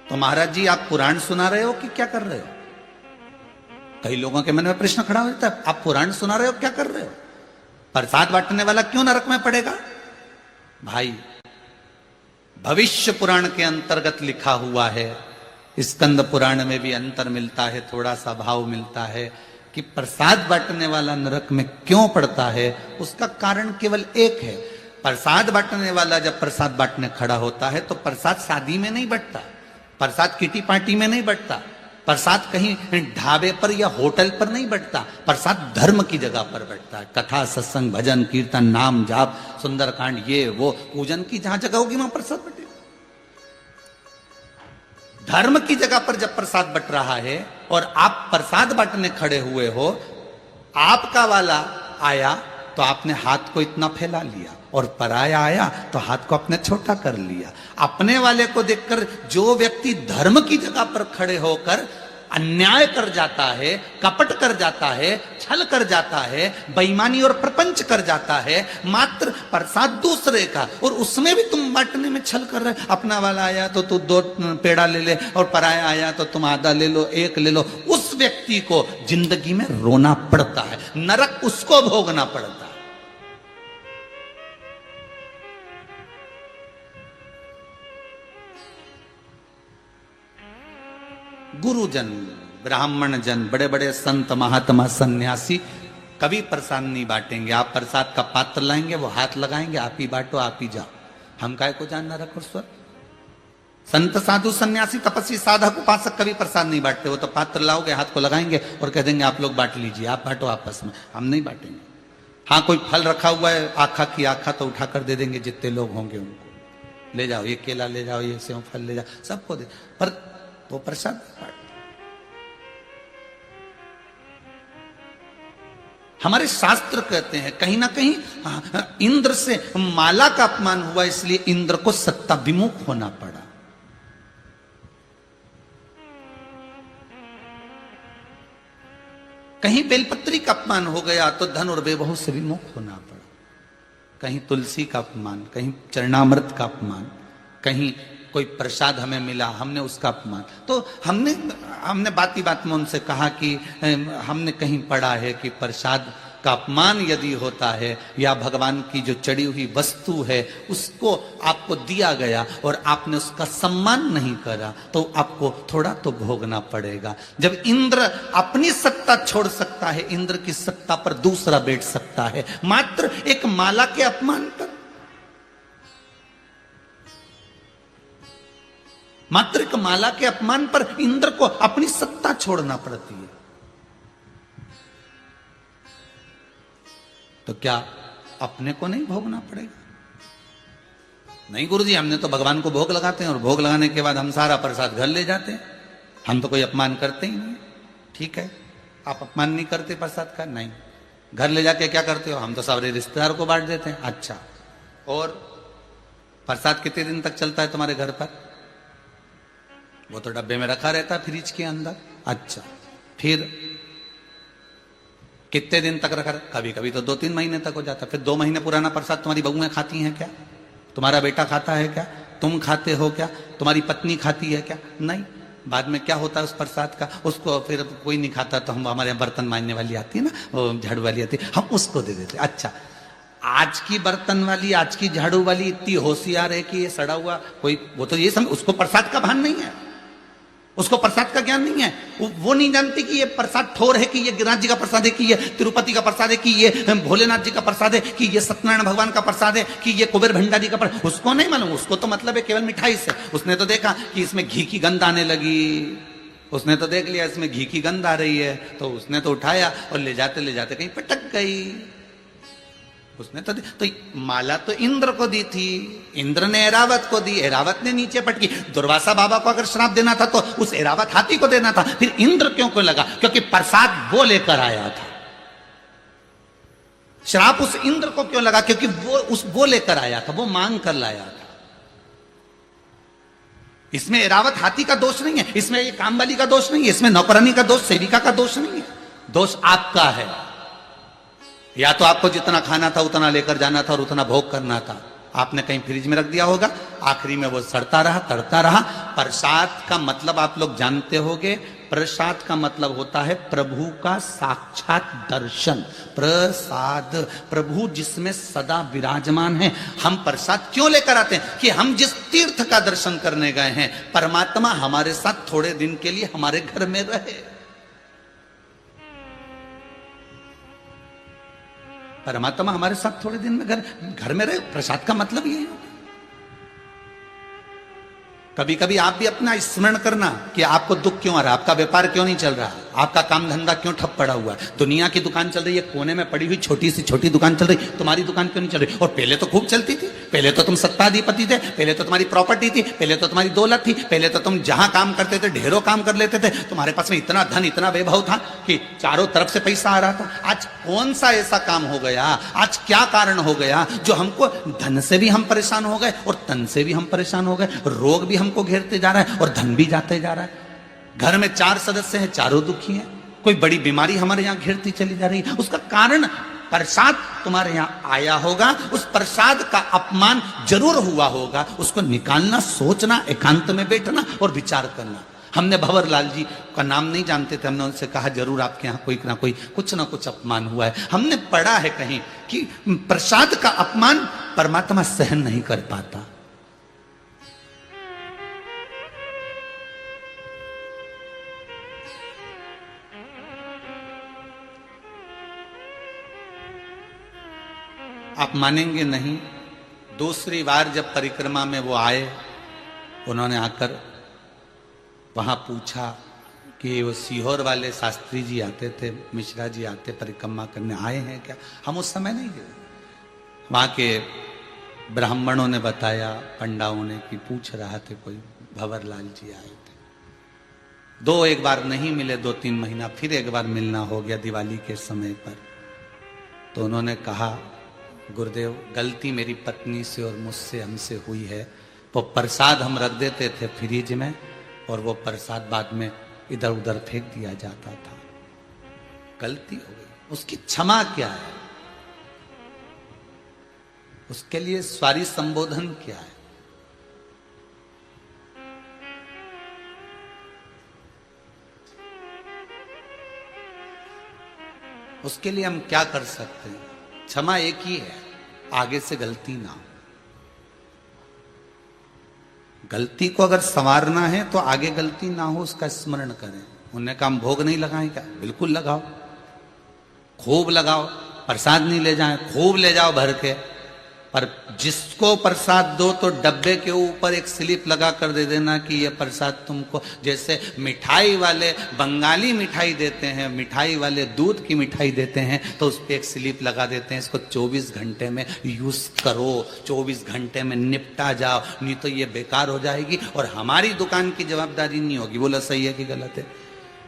तो महाराज जी आप पुराण सुना रहे हो कि क्या कर रहे हो? कई लोगों के मन में प्रश्न खड़ा हो जाता है, आप पुराण सुना रहे हो क्या कर रहे हो? प्रसाद बांटने वाला क्यों नरक में पड़ेगा? भाई भविष्य पुराण के अंतर्गत लिखा हुआ है, स्कंद पुराण में भी अंतर मिलता है, थोड़ा सा भाव मिलता है कि प्रसाद बांटने वाला नरक में क्यों पड़ता है। उसका कारण केवल एक है, प्रसाद बांटने वाला जब प्रसाद बांटने खड़ा होता है तो प्रसाद शादी में नहीं बंटता, प्रसाद किटी पार्टी में नहीं बंटता, प्रसाद कहीं ढाबे पर या होटल पर नहीं बंटता, प्रसाद धर्म की जगह पर बंटता है। कथा सत्संग भजन कीर्तन नाम जाप सुंदरकांड ये वो पूजन की जहां जगह होगी वहां प्रसाद बंटेगा। धर्म की जगह पर जब प्रसाद बंट रहा है और आप प्रसाद बांटने खड़े हुए हो, आपका वाला आया तो आपने हाथ को इतना फैला लिया और पराया आया तो हाथ को अपने छोटा कर लिया। अपने वाले को देखकर जो व्यक्ति धर्म की जगह पर खड़े होकर अन्याय कर जाता है, कपट कर जाता है, छल कर जाता है, बेईमानी और प्रपंच कर जाता है, मात्र प्रसाद दूसरे का और उसमें भी तुम बांटने में छल कर रहे। अपना वाला आया तो तू 2 पेड़ा ले ले और पराया आया तो तुम आधा ले लो, 1 ले लो। उस व्यक्ति को जिंदगी में रोना पड़ता है, नरक उसको भोगना पड़ता है। गुरुजन, ब्राह्मण जन, बड़े बड़े संत महात्मा सन्यासी कभी प्रसाद नहीं बांटेंगे। आप प्रसाद का पात्र लाएंगे, वो हाथ लगाएंगे, आप ही बांटो आप ही जाओ, हम काय को जानना रखो स्वर। संत साधु सन्यासी तपस्वी साधक उपासक कभी प्रसाद नहीं बांटते। वो तो पात्र लाओगे, हाथ को लगाएंगे और कह देंगे आप लोग बांट लीजिए, आप बांटो आपस में, हम नहीं बांटेंगे। हाँ कोई फल रखा हुआ है, आखा की आखा तो उठाकर दे देंगे, जितने लोग होंगे उनको ले जाओ, ये केला ले जाओ, ये सेव फल ले जाओ, सबको दे, पर वो प्रसाद हमारे शास्त्र कहते हैं कहीं ना कहीं इंद्र से माला का अपमान हुआ, इसलिए इंद्र को सत्ता विमुख होना पड़ा। कहीं बेलपत्री का अपमान हो गया तो धन और बेबहू से विमुख होना पड़ा। कहीं तुलसी का अपमान, कहीं चरणामृत का अपमान, कहीं कोई प्रसाद हमें मिला हमने उसका अपमान। तो हमने बाती बात में उनसे कहा कि हमने कहीं पढ़ा है कि प्रसाद का अपमान यदि होता है या भगवान की जो चढ़ी हुई वस्तु है उसको आपको दिया गया और आपने उसका सम्मान नहीं करा तो आपको थोड़ा तो भोगना पड़ेगा। जब इंद्र अपनी सत्ता छोड़ सकता है, इंद्र की सत्ता पर दूसरा बैठ सकता है, मात्र एक माला के अपमान पर, मात्र एक माला के अपमान पर इंद्र को अपनी सत्ता छोड़ना पड़ती है। तो क्या अपने को नहीं भोगना पड़ेगा? नहीं गुरुजी, हमने तो भगवान को भोग लगाते हैं और भोग लगाने के बाद हम सारा प्रसाद घर ले जाते हैं, हम तो कोई अपमान करते ही नहीं। ठीक है, आप अपमान नहीं करते प्रसाद का? नहीं। घर ले जाके क्या करते हो? हम तो सारे रिश्तेदार को बांट देते हैं। अच्छा, और प्रसाद कितने दिन तक चलता है तुम्हारे घर पर? वो तो डब्बे में रखा रहता है फ्रिज के अंदर। अच्छा, फिर कितने दिन तक रखा? कभी कभी तो 2-3 महीने तक हो जाता। फिर 2 महीने पुराना प्रसाद तुम्हारी बहुएं खाती हैं क्या? तुम्हारा बेटा खाता है क्या? तुम खाते हो क्या? तुम्हारी पत्नी खाती है क्या? नहीं। बाद में क्या होता है उस प्रसाद का? उसको फिर कोई नहीं खाता तो हम, हमारे बर्तन मांजने वाली आती है ना, वो झाड़ू वाली आती है, हम उसको दे देते। अच्छा, आज की बर्तन वाली, आज की झाड़ू वाली इतनी होशियार है कि ये सड़ा हुआ कोई, वो तो ये समझ, उसको प्रसाद का भान नहीं है, उसको प्रसाद का ज्ञान नहीं है। वो नहीं जानती कि ये प्रसाद ठोर है, कि ये गिरिराज जी का प्रसाद है, कि ये तिरुपति का प्रसाद है, कि ये भोलेनाथ जी का प्रसाद है, कि ये सत्यनारायण भगवान का प्रसाद है, कि ये कुबेर भंडारी का प्रसाद। उसको नहीं मालूम, उसको तो मतलब है केवल मिठाई से। उसने तो देखा कि इसमें घी की गंध आने लगी, उसने तो देख लिया इसमें घी की गंध आ रही है, तो उसने तो उठाया और ले जाते कहीं पटक गई। उसने तो माला तो इंद्र को दी थी, इंद्र ने एरावत को दी, एरावत ने नीचे पटकी। दुर्वासा बाबा को अगर श्राप देना था तो उस एरावत हाथी को देना था, फिर इंद्र क्यों को लगा? क्योंकि प्रसाद वो लेकर आया था। श्राप उस इंद्र को क्यों लगा? क्योंकि वो लेकर आया था, वो मांग कर लाया था। इसमें एरावत हाथी का दोष नहीं है, इसमें ये कामवाली का दोष नहीं है, इसमें नौकरानी का दोष, सेविका का दोष नहीं है। दोष आपका है। या तो आपको जितना खाना था उतना लेकर जाना था और उतना भोग करना था, आपने कहीं फ्रिज में रख दिया होगा, आखिरी में वो सड़ता रहा, तड़ता रहा। प्रसाद का मतलब आप लोग जानते होंगे, प्रसाद का मतलब होता है प्रभु का साक्षात दर्शन। प्रसाद, प्रभु जिसमें सदा विराजमान है। हम प्रसाद क्यों लेकर आते हैं? कि हम जिस तीर्थ का दर्शन करने गए हैं, परमात्मा हमारे साथ थोड़े दिन के लिए हमारे घर में रहे। परमात्मा हमारे साथ थोड़े दिन में घर में रहे, प्रसाद का मतलब ये है। कभी कभी आप भी अपना स्मरण करना कि आपको दुख क्यों आ रहा है, आपका व्यापार क्यों नहीं चल रहा, आपका काम धंधा क्यों ठप पड़ा हुआ है। दुनिया की दुकान चल रही है, कोने में पड़ी हुई छोटी सी छोटी दुकान चल रही, तुम्हारी दुकान क्यों नहीं चल रही? और पहले तो खूब चलती थी, पहले तो तुम सत्ताधिपति थे, पहले तो तुम्हारी प्रॉपर्टी थी, पहले तो तुम्हारी दौलत थी, पहले तो तुम जहां काम करते थे ढेरों काम कर लेते थे, तुम्हारे पास में इतना धन इतना वैभव था कि चारों तरफ से पैसा आ रहा था। आज कौन सा ऐसा काम हो गया, आज क्या कारण हो गया जो हमको धन से भी हम परेशान हो गए और तन से भी हम परेशान हो गए, रोग भी हमको घेरते जा रहा है और धन भी जाते जा रहा है। घर में 4 सदस्य हैं, चारों दुखी हैं, कोई बड़ी बीमारी हमारे यहां घेरती चली जा रही है। उसका कारण प्रसाद तुम्हारे यहां आया होगा, उस प्रसाद का अपमान जरूर हुआ होगा, उसको निकालना, सोचना, एकांत में बैठना और विचार करना। हमने भंवरलाल जी का नाम नहीं जानते थे, हमने उनसे कहा जरूर आपके यहाँ कोई ना कोई कुछ ना कुछ अपमान हुआ है। हमने पढ़ा है कहीं कि प्रसाद का अपमान परमात्मा सहन नहीं कर पाता। आप मानेंगे नहीं, दूसरी बार जब परिक्रमा में वो आए, उन्होंने आकर वहां पूछा कि वो सीहोर वाले शास्त्री जी आते थे, मिश्रा जी आते परिक्रमा करने, आए हैं क्या? हम उस समय नहीं गए। वहां के ब्राह्मणों ने बताया, पंडाओं ने, कि पूछ रहा थे कोई भंवरलाल जी आए थे। एक बार नहीं मिले, 2-3 महीना फिर एक बार मिलना हो गया दिवाली के समय पर। तो उन्होंने कहा, गुरुदेव गलती मेरी पत्नी से और मुझसे, हमसे हुई है। वो प्रसाद हम रख देते थे फ्रिज में और वो प्रसाद बाद में इधर उधर फेंक दिया जाता था। गलती हो गई, उसकी क्षमा क्या है? उसके लिए सॉरी संबोधन क्या है? उसके लिए हम क्या कर सकते हैं? क्षमा एक ही है, आगे से गलती ना हो। गलती को अगर संवारना है तो आगे गलती ना हो उसका स्मरण करें। उन्हें काम भोग नहीं लगाएं क्या? बिल्कुल लगाओ, खूब लगाओ। प्रसाद नहीं ले जाएं, खूब ले जाओ भर के। पर जिसको प्रसाद दो तो डब्बे के ऊपर एक स्लिप लगा कर दे देना कि ये प्रसाद तुमको। जैसे मिठाई वाले बंगाली मिठाई देते हैं, मिठाई वाले दूध की मिठाई देते हैं, तो उस पर एक स्लिप लगा देते हैं, इसको 24 घंटे में यूज करो, 24 घंटे में निपटा जाओ, नहीं तो ये बेकार हो जाएगी और हमारी दुकान की जवाबदारी नहीं होगी। बोला सही है कि गलत है?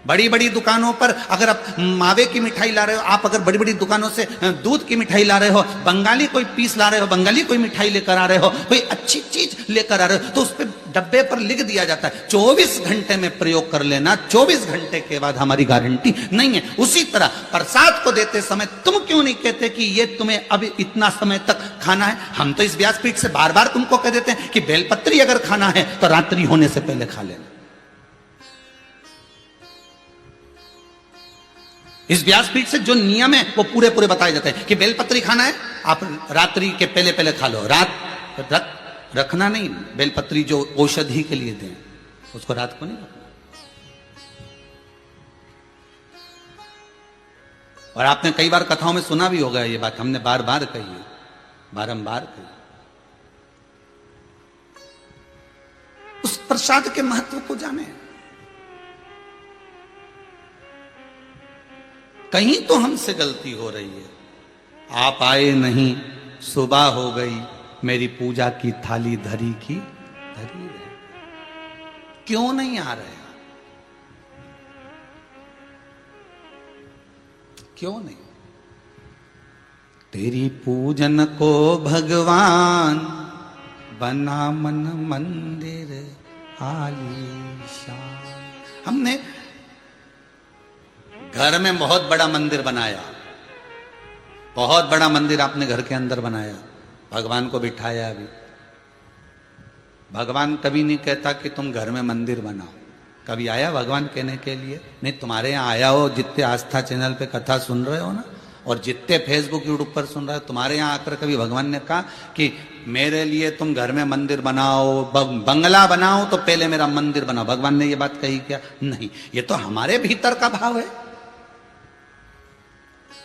बड़ी बड़ी दुकानों पर अगर आप मावे की मिठाई ला रहे हो, आप अगर बड़ी बड़ी दुकानों से दूध की मिठाई ला रहे हो, बंगाली कोई पीस ला रहे हो, बंगाली कोई मिठाई लेकर आ रहे हो, कोई अच्छी चीज लेकर आ रहे हो, तो उस पर डब्बे पर लिख दिया जाता है 24 घंटे में प्रयोग कर लेना, 24 घंटे के बाद हमारी गारंटी नहीं है। उसी तरह प्रसाद को देते समय तुम क्यों नहीं कहते कि ये तुम्हें अभी इतना समय तक खाना है? हम तो इस व्यासपीठ से बार बार तुमको कह देते हैं कि बेलपत्री अगर खाना है तो रात्रि होने से पहले खा लेना। इस व्यासपीठ से जो नियम है वो पूरे पूरे बताए जाते हैं कि बेलपत्री खाना है, आप रात्रि के पहले पहले खा लो। रखना नहीं, बेलपत्री जो औषधि के लिए दें उसको रात को नहीं रखना। और आपने कई बार कथाओं में सुना भी होगा ये बात, हमने बार बार कही है, बारंबार कही। उस प्रसाद के महत्व को जाने। कहीं तो हमसे गलती हो रही है। आप आए नहीं, सुबह हो गई, मेरी पूजा की थाली धरी की धरी रहे। क्यों नहीं आ रहे? क्यों नहीं? तेरी पूजन को भगवान बना मन मंदिर आलीशान। हमने घर में बहुत बड़ा मंदिर बनाया, बहुत बड़ा मंदिर आपने घर के अंदर बनाया, भगवान को बिठाया अभी। भगवान कभी नहीं कहता कि तुम घर में मंदिर बनाओ। कभी आया भगवान कहने के लिए? नहीं। तुम्हारे यहाँ आया हो, जितने आस्था चैनल पे कथा सुन रहे हो ना, और जितने फेसबुक यूट्यूब पर सुन रहे हो, तुम्हारे यहाँ आकर कभी भगवान ने कहा कि मेरे लिए तुम घर में मंदिर बनाओ, बंगला बनाओ तो पहले मेरा मंदिर बनाओ? भगवान ने ये बात कही क्या? नहीं। ये तो हमारे भीतर का भाव है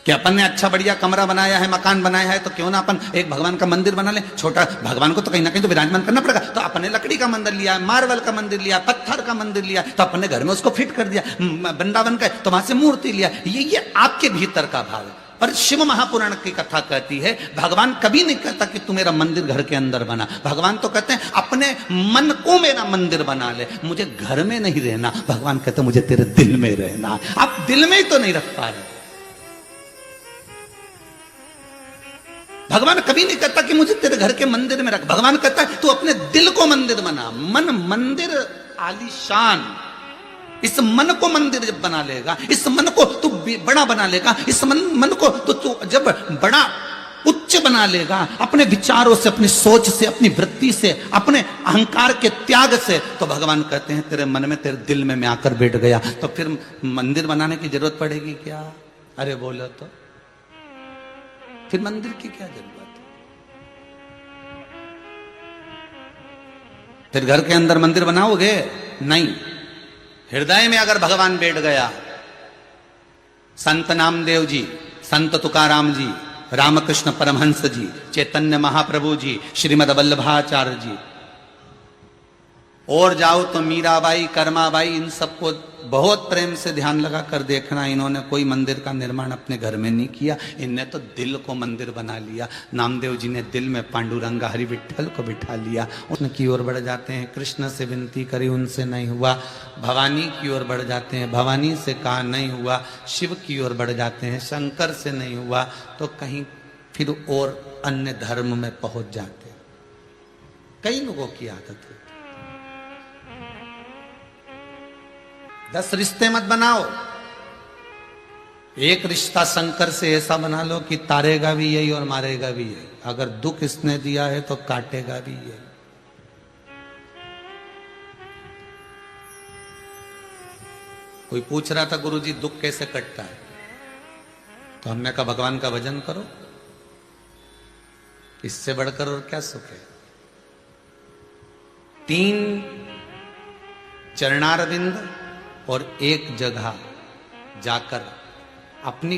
कि अपन ने अच्छा बढ़िया कमरा बनाया है, मकान बनाया है, तो क्यों ना अपन एक भगवान का मंदिर बना ले। छोटा भगवान को तो कहीं ना कहीं तो विराजमान करना पड़ेगा। तो अपने लकड़ी का मंदिर लिया, मार्बल का मंदिर लिया, पत्थर का मंदिर लिया, तो अपने घर में उसको फिट कर दिया। वृंदावन का तो वहां से मूर्ति लिया। ये आपके भीतर का भाव है। पर शिव महापुराण की कथा कहती है भगवान कभी नहीं कहता कि तू मेरा मंदिर घर के अंदर बना। भगवान तो कहते हैं अपने मन को मेरा मंदिर बना ले, मुझे घर में नहीं रहना। भगवान कहते मुझे तेरे दिल में रहना। आप दिल में ही तो नहीं रख पा रहे। भगवान कभी नहीं कहता कि मुझे तेरे घर के मंदिर में रख। भगवान कहता है तू अपने दिल को मंदिर बना। मन मंदिर आलीशान। इस मन को मंदिर जब बना लेगा, इस मन को तू बड़ा बना लेगा, इस मन को तू जब बड़ा उच्च बना लेगा, अपने विचारों से, अपनी सोच से, अपनी वृत्ति से, अपने अहंकार के त्याग से, तो भगवान कहते हैं तेरे मन में, तेरे दिल में मैं आकर बैठ गया। तो फिर मंदिर बनाने की जरूरत पड़ेगी क्या? अरे बोलो तो फिर मंदिर की क्या जरूरत है? फिर घर के अंदर मंदिर बनाओगे? नहीं। हृदय में अगर भगवान बैठ गया, संत नामदेव जी, संत तुकाराम जी, रामकृष्ण परमहंस जी, चैतन्य महाप्रभु जी, श्रीमद वल्लभाचार्य जी, और जाओ तो मीराबाई, कर्माबाई, इन सबको बहुत प्रेम से ध्यान लगा कर देखना, इन्होंने कोई मंदिर का निर्माण अपने घर में नहीं किया। इनने तो दिल को मंदिर बना लिया। नामदेव जी ने दिल में पांडुरंगा हरि विठल को बिठा लिया। उसने की ओर बढ़ जाते हैं, कृष्ण से विनती करी, उनसे नहीं हुआ। भवानी की ओर बढ़ जाते हैं, भवानी से कहा नहीं हुआ। शिव की ओर बढ़ जाते हैं, शंकर से नहीं हुआ, तो कहीं फिर और अन्य धर्म में पहुंच जाते हैं। कई लोगों की आदत है। 10 रिश्ते मत बनाओ, एक रिश्ता शंकर से ऐसा बना लो कि तारेगा भी यही और मारेगा भी यही। अगर दुख इसने दिया है तो काटेगा भी यही। कोई पूछ रहा था गुरुजी दुख कैसे कटता है, तो हमने कहा भगवान का भजन करो, इससे बढ़कर और क्या सुख है। 3 चरणारविंद और एक जगह जाकर अपनी